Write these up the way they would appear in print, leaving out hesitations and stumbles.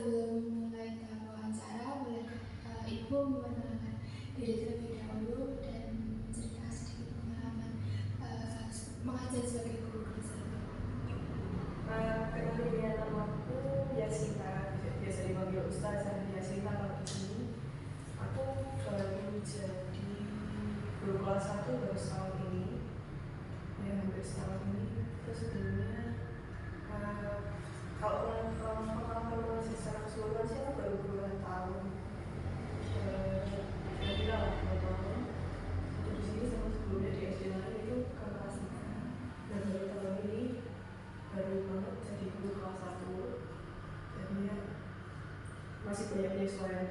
Sebelum mulai tahap wawancara, boleh Ibu memperkenalkan diri terlebih dahulu dan menceritakan sedikit pengalaman mengajar sebagai guru kelas 1. Kenalin, namaku Yasita, biasa dipanggil Ustazah Yasita kalau di sini. Aku baru jadi guru kelas 1 baru setahun ini, ya hampir setahun ini. Terus sebelumnya kalau pengalaman masih secara keseluruhan sih aku baru 2 tahun, kira-kira lah 2 tahun. Untuk di sini sama sebelumnya di SD lain itu ke kelas 3, dan baru tahun ini baru banget jadi guru kelas 1. Jadi ya masih banyak penyesuaian.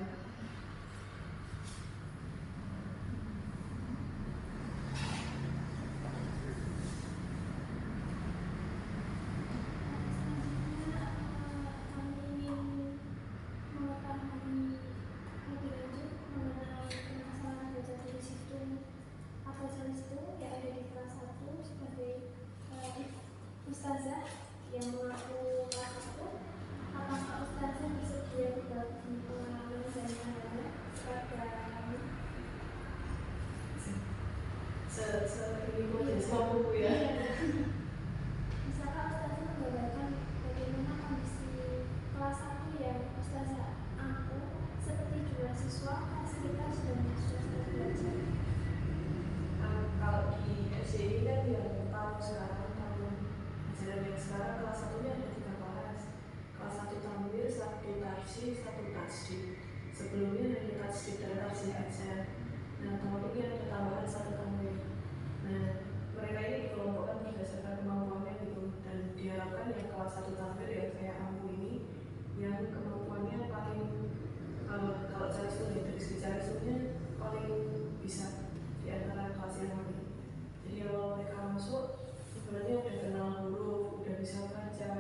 Ustazah yang mengaku kelas 1, apakah Ustazah bersedia berbagi pengalaman dan pandangan kepada kami? Ini kok jadi semua buku ya. Bisakah Ustazah menggambarkan bagaimana kondisi kelas 1 yang Ustazah ampu, seperti jumlah siswa, fasilitas, dan suasana belajar? Kalau di SD ini kan yang tahun sekarang, tahun ajaran yang sekarang kelas 1-nya ada 3 kelas. Kelas 1 tampil, 1 tarsih, 1 tasdid. Sebelumnya hanya tasdid dan tarsih aja. Nah, tahun ini ada tambahan 1 tampil. Nah, mereka ini dikelompokkan berdasarkan kemampuannya gitu, dan diharapkan yang kelas 1 tampil yang kayak ampu ini yang kemampuannya paling kalau cari studi dari segi cari studinya paling bisa di antara kelas yang lain. Jadi kalau mereka masuk sebenarnya udah kenal huruf, udah bisa baca,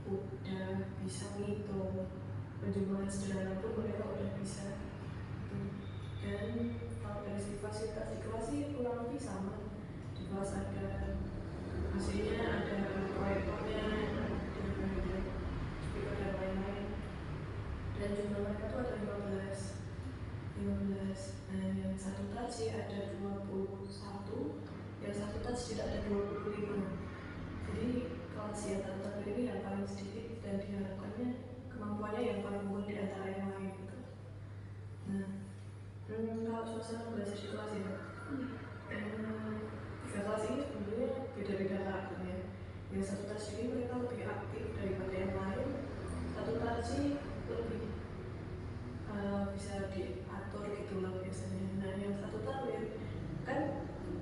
udah bisa ngitung, penjumlahan sederhana pun mereka udah bisa. Dan kalau dari segi fasilitas di kelas sih kurang lebih sama. Di kelas ada hasilnya, ada proyektornya, ada speaker dan lain-lain. Dan jumlah mereka tuh ada 15. Nah, yang 1 touch ada 21, yang 1 touch tidak ada 25. Jadi kelas yang tertentu ini yang paling sedikit dan diharapkannya kemampuannya yang paling unggul di antara yang lain gitu. Nah, kalau suasana belajar di kelas ya, 3 kelas ini sebenarnya beda-beda karakternya. Yang 1 touch ini mereka lebih aktif daripada yang lain. 1 touch lebih bisa diatur gitu lah biasanya. Nah, yang 1 tampil kan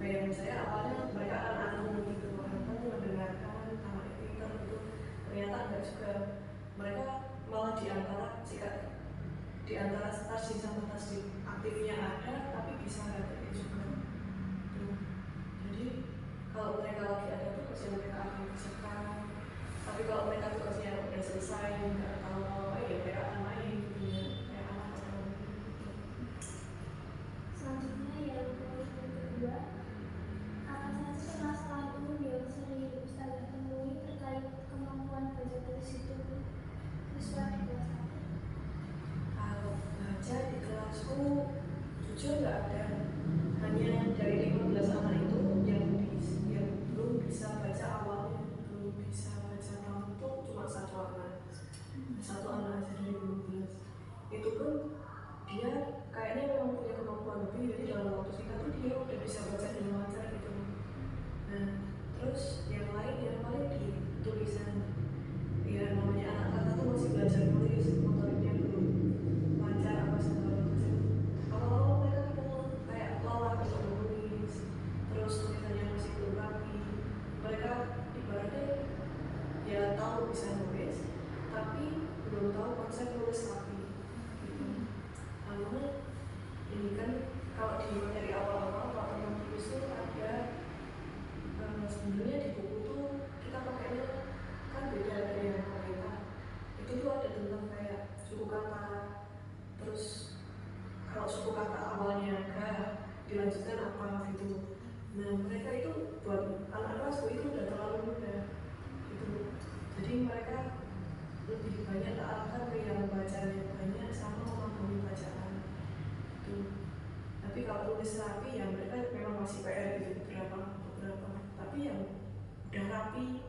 bayangan saya awalnya mereka anak-anak gitu, mendengarkan anak pintar gitu. Ternyata enggak juga. Mereka malah di antara tasdid sama tasdid aktifnya ada, tapi bisa nggak juga. Jadi kalau mereka lagi ada tugas yang mereka akan kerjakan, tapi kalau mereka tugasnya udah selesai nggak tahu apa ya mereka akan main gitu ya. Selanjutnya yang kedua, apa saja masalah umum yang sering Ustazah temui terkait kemampuan baca tulis hitung siswa di kelas 1? Kalau baca di kelasku jujur nggak ada, hanya dari 15 anak itu yang belum bisa baca awalnya, belum bisa baca langsung cuma 1 anak aja dari 15. Itu pun dia kayaknya memang punya kemampuan lebih, jadi dalam waktu singkat tuh dia udah bisa baca dengan lancar gitu. Nah, terus yang lain yang paling di tulisan, ya namanya anak kata tuh masih belajar nulis, motoriknya belum lancar apa segala macam. Awal-awal mereka ketemu kayak lelah untuk menulis, terus tulisannya masih belum rapi. Mereka ibaratnya ya tahu bisa nulis, tapi belum tahu konsep nulis rapi. Karena ini kan kalau di materi awal-awal kalau teman tulis itu ada sebenarnya di buku tuh kita pakainya kan beda dari yang pemerintah. Itu tuh ada tentang kayak suku kata, terus kalau suku kata awalnya ga dilanjutkan apa gitu. Nah, mereka itu buat anak kelasku itu udah terlalu mudah gitu. Jadi mereka lebih banyak terarahkan ke yang baca nulis rapi ya mereka memang masih PR gitu beberapa, tapi yang udah rapi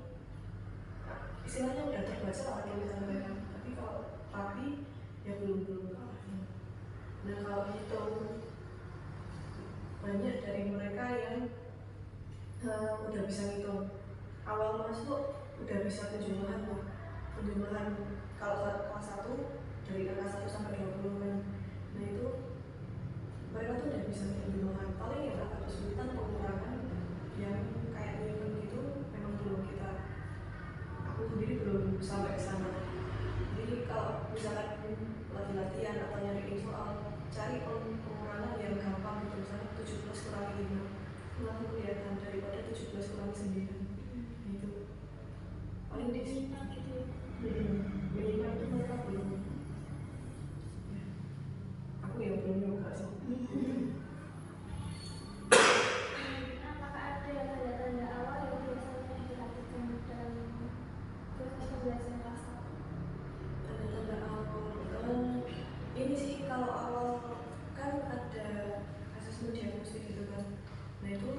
istilahnya udah terbaca lah tulisan mereka, tapi kalau rapi ya belum ke arahnya. Nah kalau itu banyak dari mereka yang udah bisa ngitung awal masuk, udah bisa penjumlahan kalau kelas 1 dari angka 1 sampai 20 kan. Nah itu mereka tuh udah bisa penjumlahan, paling ya agak kesulitan pengurangan yang kayak ngitung gitu memang belum aku sendiri belum sampai ke sana. Jadi kalau misalkan lagi latihan atau nyariin soal, cari pengurangan yang gampang gitu, misalnya 17 kurangi 5 langsung kelihatan daripada 17 kurangi 9 gitu. Paling di minimal gitu ya. Minimal itu mereka belum ya. Aku yang belum nyoba sih. Apakah ada tanda-tanda awal yang biasanya diperhatikan dalam proses pembelajaran kelas 1? Tanda-tanda awal ini sih kalau awal kan ada asesmen diagnostik gitu kan. Nah itu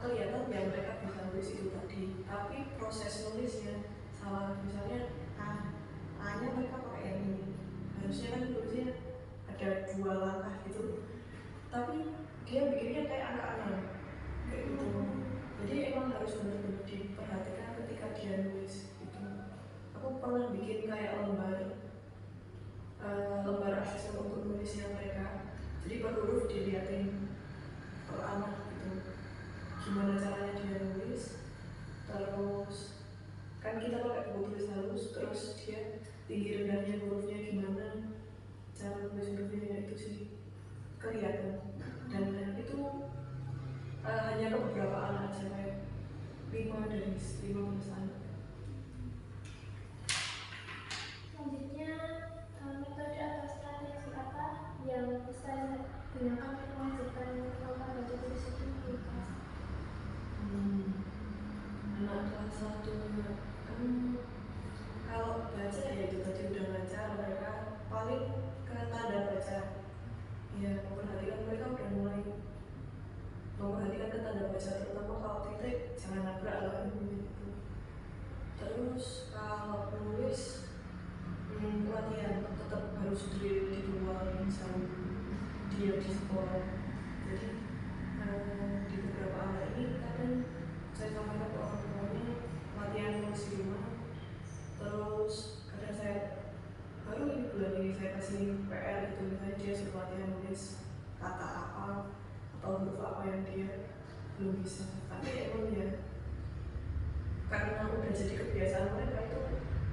kelihatan ya mereka bisa nulis itu tadi, tapi proses nulisnya salah. Misalnya A-nya mereka pakai yang ini, harusnya kan tulisnya ada 2 langkah gitu, tapi dia bikinnya kayak anak-anak kayak gitu. Jadi emang harus benar-benar diperhatikan ketika dia nulis gitu. Aku pernah bikin kayak lembar asesmen untuk nulisnya mereka, jadi per huruf dilihatin per anak gitu gimana caranya dia nulis. Terus kan kita pakai buku tulis halus, terus dia tinggi rendahnya hurufnya gimana, cara nulis hurufnya itu sih kelihatan. Dan itu hanya ke beberapa anak aja, kayak 5 dari 15 anak. Selanjutnya, metode atau strategi apa yang Ustazah gunakan untuk mengajarkan kemampuan baca tulis itu di kelas? Anak kelas 1 kalau baca ya itu tadi udah baca, mereka paling ke tanda baca ya, memperhatikan mereka udah mulai memperhatikan ke tanda baca, terutama kalau titik jangan nabrak lah gitu. Terus kalau nulis latihan tetap harus di luar misalnya dia di sekolah. Jadi di beberapa anak ini kadang saya sampaikan ke orang tuanya latihan nulis di rumah. Terus kadang saya baru ini bulan ini saya kasih PR gitu, misalnya dia suruh latihan nulis kata apa atau huruf apa yang dia belum bisa. Tapi emang ya karena udah jadi kebiasaan mereka itu,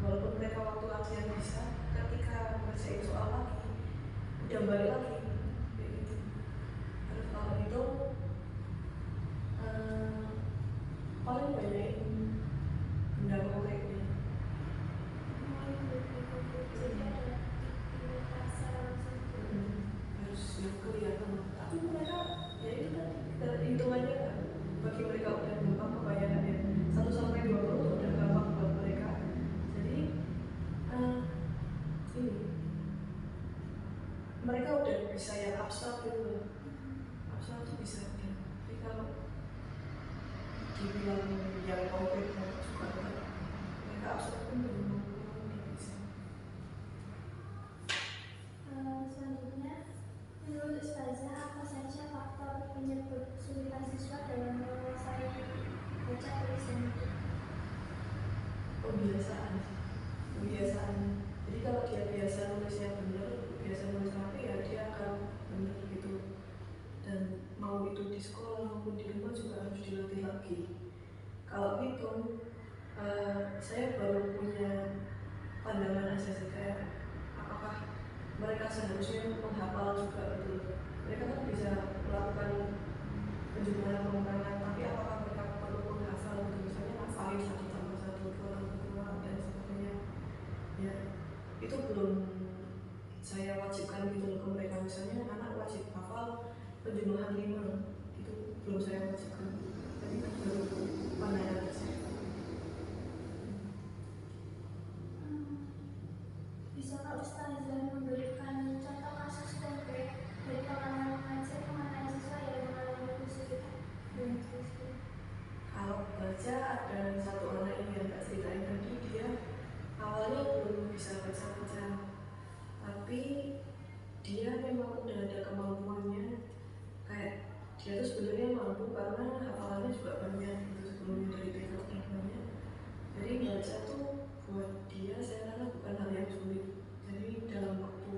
walaupun mereka waktu latihan bisa, ketika ngerjain soal lagi udah balik lagi kayak gitu. Terus kalau itu paling banyak benda konkretnya. Jadi ada rasa langsung. Harus yang kelihatan. Tapi mereka ya itu tadi hitungannya kan bagi mereka udah gampang kebayangannya 1 sampai 20 udah gampang buat mereka. Jadi ini mereka udah bisa yang abstrak gitu. Abstrak tuh bisa ya. Tapi kalau dibilang yang konkret juga mereka abstrak pun belum bisa. Selanjutnya, menurut Ustazah apa saja faktor penyebab kesulitan siswa dalam menguasai baca tulis dan itu? Kebiasaan. Jadi kalau dia biasa nulisnya benar, biasa nulis rapi ya dia akan benar gitu. Dan mau itu di sekolah maupun di rumah juga harus dilatih lagi. Kalau itu saya baru punya pandangan aja sih, kayak apakah mereka seharusnya menghafal juga gitu. Mereka kan bisa melakukan penjumlahan pengurangan, tapi apakah mereka perlu menghafal gitu, misalnya hafalin 1 tambah 1, 2 tambah 2 dan sebagainya ya. Itu belum saya wajibkan gitu ke mereka. Misalnya anak wajib hafal penjumlahan 5, itu belum saya wajibkan. Tapi itu baru pandangan saya. Bisakah Ustazah memberikan contoh kasus konkret dari pengalaman mengajar karena hafalannya juga banyak gitu sebelumnya dari TK udah banyak. Jadi baca tuh buat dia saya rasa bukan hal yang sulit. Jadi dalam waktu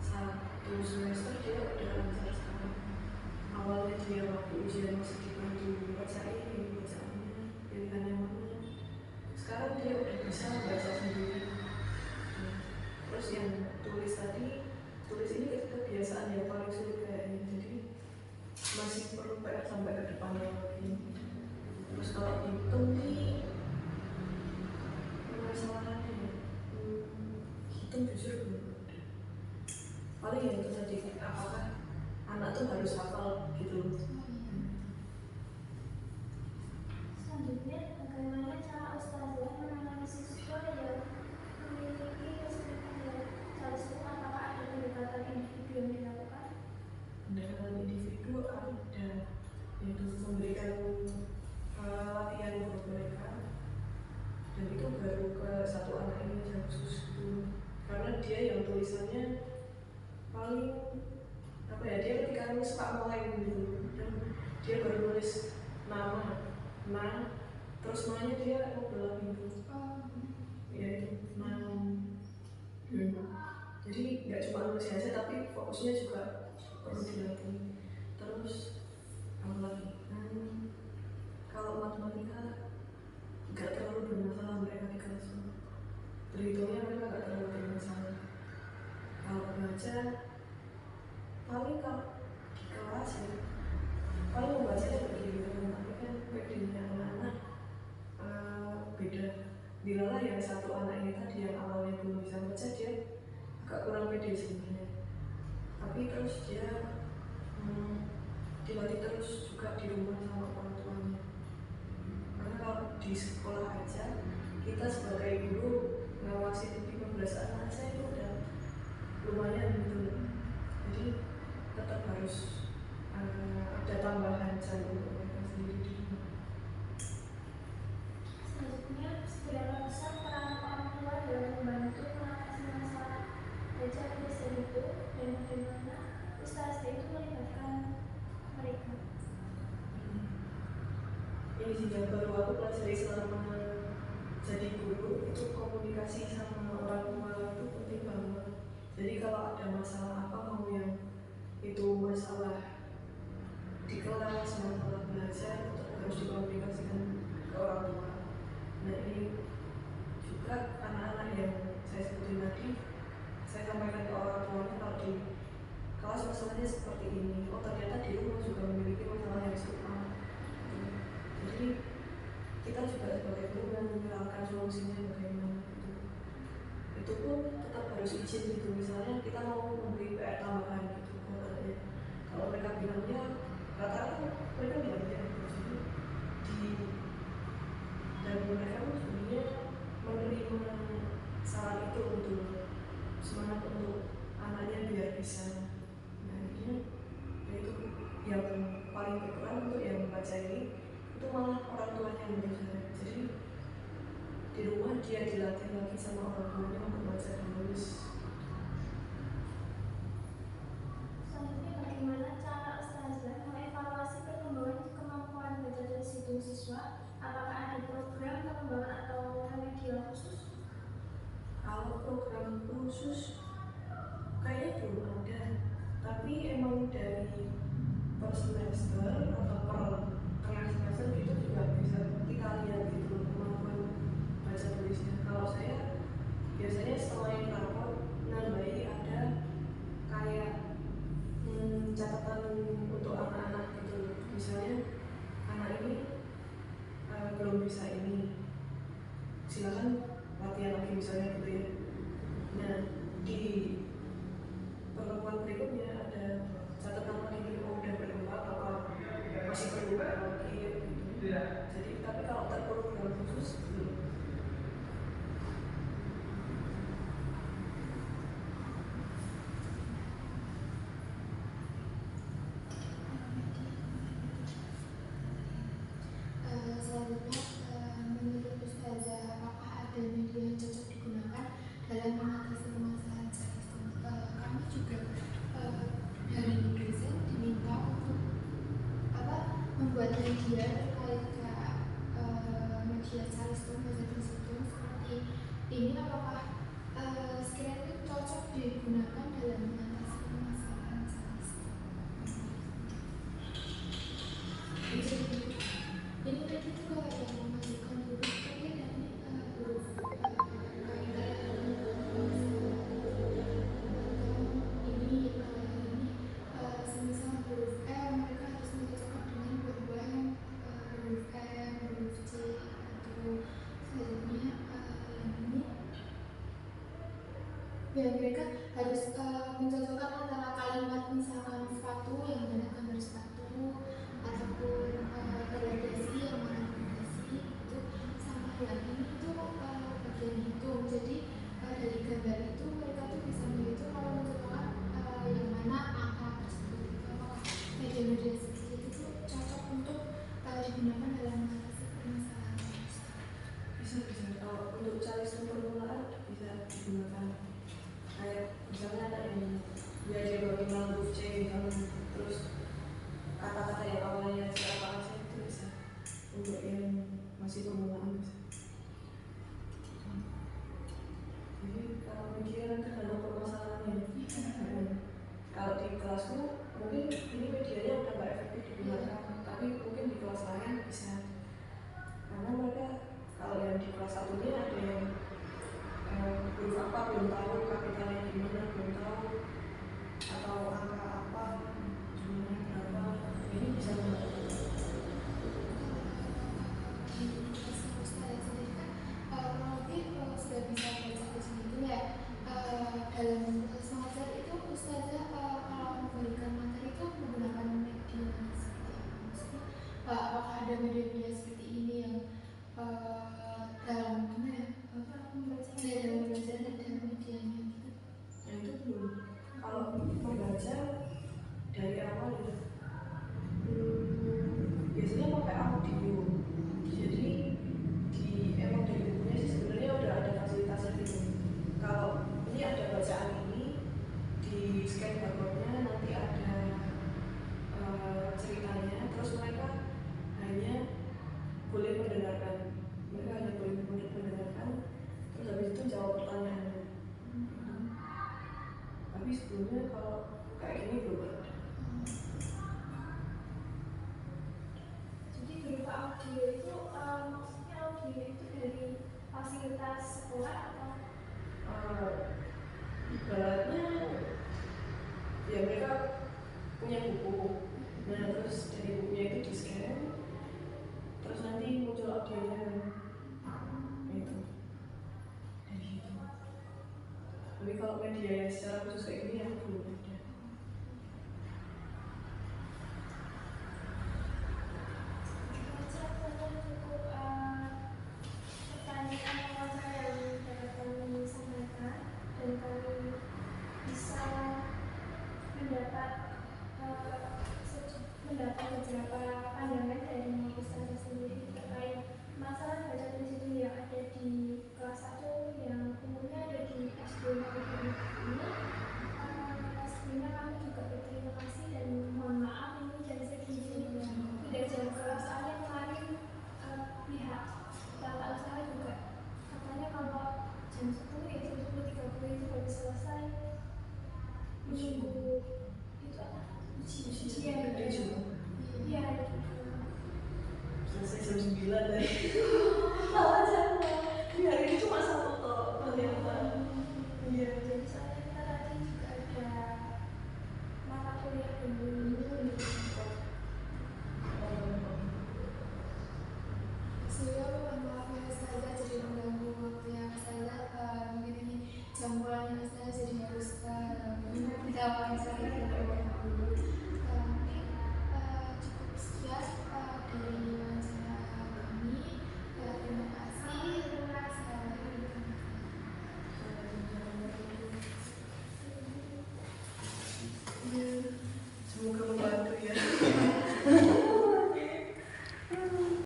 1 semester dia udah lancar sekarang. Awalnya dia waktu ujian masih dibantu baca ini, bacaannya, pilihannya mana. Sekarang dia udah bisa baca sendiri. Terus yang tulis tadi, tulis ini kebiasaan yang paling sulit kayaknya. Jadi masih perlu PR sampai ke depannya lagi. Terus kalau hitung nih permasalahannya hitung jujur belum ada. Paling ya itu tadi, apakah anak tuh harus hafal gitu. Selanjutnya, bagaimana cara ustazah menangani siswa yang memiliki kesulitan belajar? Apakah ada pendekatan individu yang dilakukan? Pendekatan individu ada, yaitu memberikan latihan untuk mereka. Dan itu baru ke satu anak ini yang khusus itu, karena dia yang tulisannya paling apa ya, dia ketika suka mulai gitu, dan dia baru nulis nama, terus namanya dia ngobrol gitu, ya itu jadi nggak cuma nulis aja tapi fokusnya juga perlu dilatih. Terus apa lagi? Kalau matematika nggak terlalu bermasalah mereka di kelas, berhitungnya mereka nggak terlalu bermasalah. Kalau baca paling kalau di kelas ya paling membaca begini, tapi kan bedanya anak-anak beda. Bilalah yang satu anak ini tadi yang awalnya belum bisa baca, dia agak kurang pede sebenarnya, tapi terus dia dilatih terus juga di rumah sama orang tuanya. Karena kalau di sekolah aja kita sebagai guru ngawasi 15 anak saya itu udah lumayan gitu. Jadi tetap harus ada tambahan jam untuk mereka sendiri di rumah. Selanjutnya, seberapa besar peran orang tua dalam membantu mengatasi masalah belajar tulisan itu, dan bagaimana ustazah itu melibatkan mereka? Ini sih yang baru aku pelajari selama jadi guru, itu komunikasi sama orang tua itu penting banget. Jadi kalau ada masalah apa, mau yang itu masalah di kelas, masalah belajar, itu harus dikomunikasikan ke orang tua. Nah ini juga anak-anak yang saya sebutin tadi, saya sampaikan ke orang tuanya kalau di kelas masalahnya seperti ini, oh ternyata di rumah juga memiliki masalah yang serupa. Jadi kita juga sebagai guru menyerahkan solusinya bagaimana gitu. Itu pun tetap harus izin gitu. Misalnya kita mau memberi PR tambahan gitu, kalau mereka bilangnya rata-rata mereka bilang ya, dan mereka pun sebenarnya menerima saran itu untuk semangat untuk anaknya biar bisa. Nah ini itu yang paling berperan untuk yang membaca ini, itu malah orang tuanya yang belajar. Jadi di rumah dia dilatih lagi sama orang tuanya untuk baca dan menulis. Selanjutnya, bagaimana cara ustazah mengevaluasi perkembangan kemampuan baca tulis hitung siswa? Apakah ada program pengembangan atau remedial khusus? Kalau program khusus kayaknya belum ada, tapi emang dari per semester atau per tengah semester gitu juga bisa kita lihat gitu kemampuan baca tulisnya. Kalau saya biasanya setelah yang rapor nambahi ada kayak catatan untuk anak-anak gitu. Misalnya anak ini belum bisa ini, silakan latihan lagi misalnya gitu ya. Nah di pertemuan berikutnya ada catatan lagi, oh udah berkembang apa masih perlu lagi gitu. Jadi tapi kalau terprogram khusus belum. Selanjutnya, menurut ustazah, apakah ada media yang cocok digunakan dalam mengatasi permasalahan jarak? Kami juga dari dosen diminta untuk media terkait kayak media calistung bahasa calistung seperti ini, apakah sekiranya itu cocok digunakan dalam mengatasi permasalahan calistung? Ini tadi juga ada memasukkan huruf tapi dan huruf kaidah ini semisal huruf M mereka harus mencocokkan dengan berubah huruf M, huruf C atau selanjutnya ini ya mereka harus mencocokkan antara kalimat misalkan sepatu yang mana gambar sepatu ataupun gradasi yang mana gradasi itu sama yang ini tuh bagian hitung. Jadi dari gambar itu mereka tuh bisa menghitung kalau mencocokkan yang mana angka tersebut itu apakah media-media seperti itu tuh cocok untuk digunakan dalam mengatasi permasalahan calistung. Bisa kalau untuk calistung permulaan bisa digunakan kayak misalnya ada yang belajar bagaimana huruf C misalnya, terus kata-kata yang awalnya siapa saja itu bisa untuk yang masih permulaan bisa. Jadi kalau media tergantung permasalahannya. Kalau di kelasku mungkin ini medianya udah nggak efektif digunakan, tapi mungkin di kelas lain bisa, karena mereka kalau yang di kelas satunya ada yang huruf apa belum tahu, kapitalnya gimana belum tahu, atau angka apa jumlahnya berapa, ini bisa membantu. Sudah bisa baca tulisan itu ya dalam proses mengajar itu ustazah kalau memberikan materi itu menggunakan media seperti apa? Maksudnya apakah ada media-media seperti ini yang dalam gimana ya dalam belajar ada medianya gitu? Nah itu belum. Kalau membaca dari awal ya biasanya pakai audio. Jadi emang dari bukunya sih sebenarnya udah ada fasilitasnya gitu. Kalau ini ada bacaan ini di scan barcode-nya, nanti ada ceritanya, terus mereka hanya boleh mendengarkan, terus habis itu jawab pertanyaannya. Tapi sebelumnya kalau kayak gini belum ada. Jadi berupa audio itu maksudnya audio itu dari fasilitas sekolah atau ibaratnya ya mereka punya buku, nah terus dari bukunya itu di scan, terus nanti muncul audionya gitu. Tapi kalau media yang secara khusus kayak gini aku belum ada.